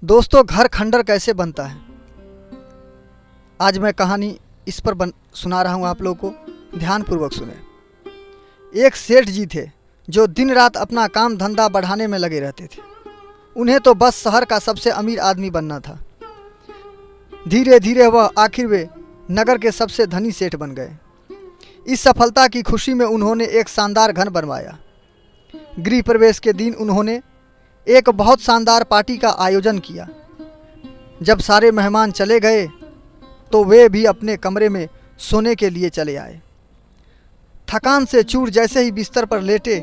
दोस्तों, घर खंडर कैसे बनता है, आज मैं कहानी इस पर सुना रहा हूँ। आप लोगों को ध्यानपूर्वक सुने। एक सेठ जी थे जो दिन रात अपना काम धंधा बढ़ाने में लगे रहते थे। उन्हें तो बस शहर का सबसे अमीर आदमी बनना था। धीरे धीरे वह आखिर वे नगर के सबसे धनी सेठ बन गए। इस सफलता की खुशी में उन्होंने एक शानदार घर बनवाया। गृह प्रवेश के दिन उन्होंने एक बहुत शानदार पार्टी का आयोजन किया। जब सारे मेहमान चले गए तो वे भी अपने कमरे में सोने के लिए चले आए। थकान से चूर जैसे ही बिस्तर पर लेटे,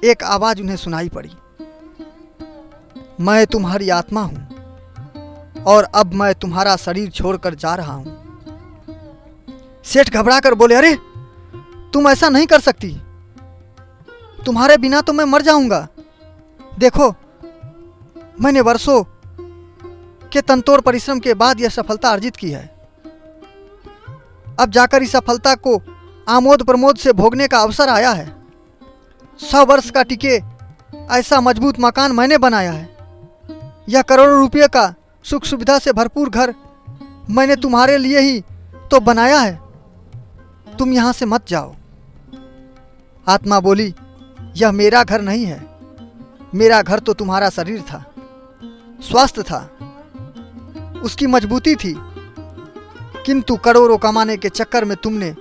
एक आवाज़ उन्हें सुनाई पड़ी, मैं तुम्हारी आत्मा हूँ और अब मैं तुम्हारा शरीर छोड़कर जा रहा हूँ। सेठ घबरा कर बोले, अरे तुम ऐसा नहीं कर सकती, तुम्हारे बिना तो मैं मर जाऊंगा। देखो, मैंने वर्षों के तनतोड़ परिश्रम के बाद यह सफलता अर्जित की है। अब जाकर इस सफलता को आमोद प्रमोद से भोगने का अवसर आया है। 100 वर्ष का टिके ऐसा मजबूत मकान मैंने बनाया है। यह करोड़ों रुपये का सुख सुविधा से भरपूर घर मैंने तुम्हारे लिए ही तो बनाया है। तुम यहाँ से मत जाओ। आत्मा बोली, यह मेरा घर नहीं है। मेरा घर तो तुम्हारा शरीर था, स्वास्थ्य था, उसकी मजबूती थी, किंतु करोड़ों कमाने के चक्कर में तुमने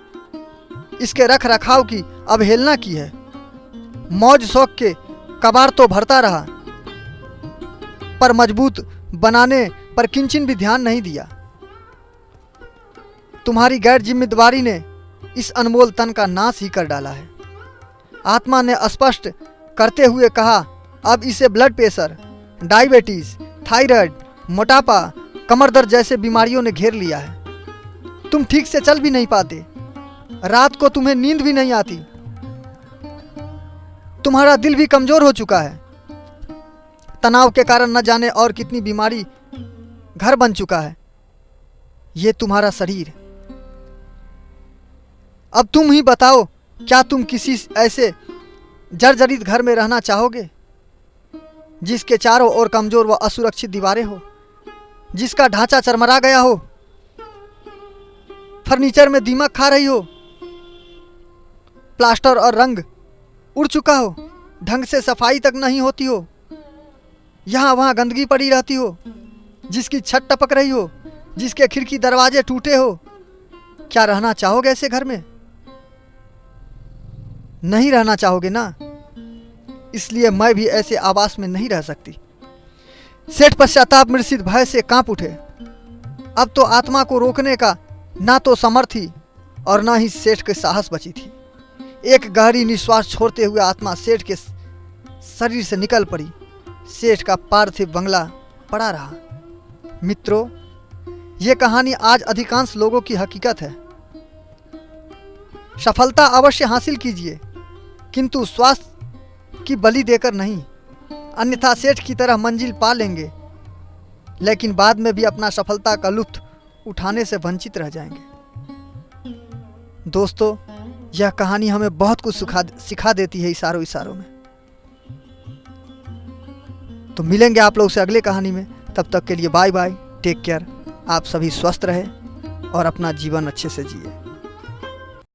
इसके रख रखाव की अवहेलना की है। मौज शौक के कबाड़ तो भरता रहा, पर मजबूत बनाने पर किंचिन भी ध्यान नहीं दिया। तुम्हारी गैर जिम्मेदारी ने इस अनमोल तन का नाश ही कर डाला है। आत्मा ने स्पष्ट करते हुए कहा, अब इसे ब्लड प्रेशर, डायबिटीज, थायराइड, मोटापा, कमर दर्द जैसे बीमारियों ने घेर लिया है। तुम ठीक से चल भी नहीं पाते, रात को तुम्हें नींद भी नहीं आती, तुम्हारा दिल भी कमजोर हो चुका है। तनाव के कारण न जाने और कितनी बीमारी घर बन चुका है। ये तुम्हारा शरीर। अब तुम ही बताओ, क्या तुम किसी ऐसे जर्जरित घर में रहना चाहोगे जिसके चारों ओर कमजोर व असुरक्षित दीवारें हो, जिसका ढांचा चरमरा गया हो, फर्नीचर में दीमक खा रही हो, प्लास्टर और रंग उड़ चुका हो, ढंग से सफाई तक नहीं होती हो, यहाँ वहाँ गंदगी पड़ी रहती हो, जिसकी छत टपक रही हो, जिसके खिड़की दरवाजे टूटे हो? क्या रहना चाहोगे ऐसे घर में? नहीं रहना चाहोगे ना? इसलिए मैं भी ऐसे आवास में नहीं रह सकती। सेठ पश्चाताप मृषित भय से कांप उठे। अब तो आत्मा को रोकने का ना तो समर्थ थी और ना ही सेठ के साहस बची थी। एक गहरी निश्वास छोड़ते हुए आत्मा सेठ के शरीर से निकल पड़ी। सेठ का पार्थिव बंगला पड़ा रहा। मित्रों, ये कहानी आज अधिकांश लोगों की हकीकत है। सफलता अवश्य हासिल कीजिए, किंतु स्वास्थ्य की बलि देकर नहीं, अन्यथा सेठ की तरह मंजिल पा लेंगे, लेकिन बाद में भी अपना सफलता का लुत्फ उठाने से वंचित रह जाएंगे। दोस्तों, यह कहानी हमें बहुत कुछ सिखा देती है इशारों इशारों में। तो मिलेंगे आप लोग से अगले कहानी में। तब तक के लिए बाय बाय, टेक केयर। आप सभी स्वस्थ रहे और अपना जीवन अच्छे से जिए।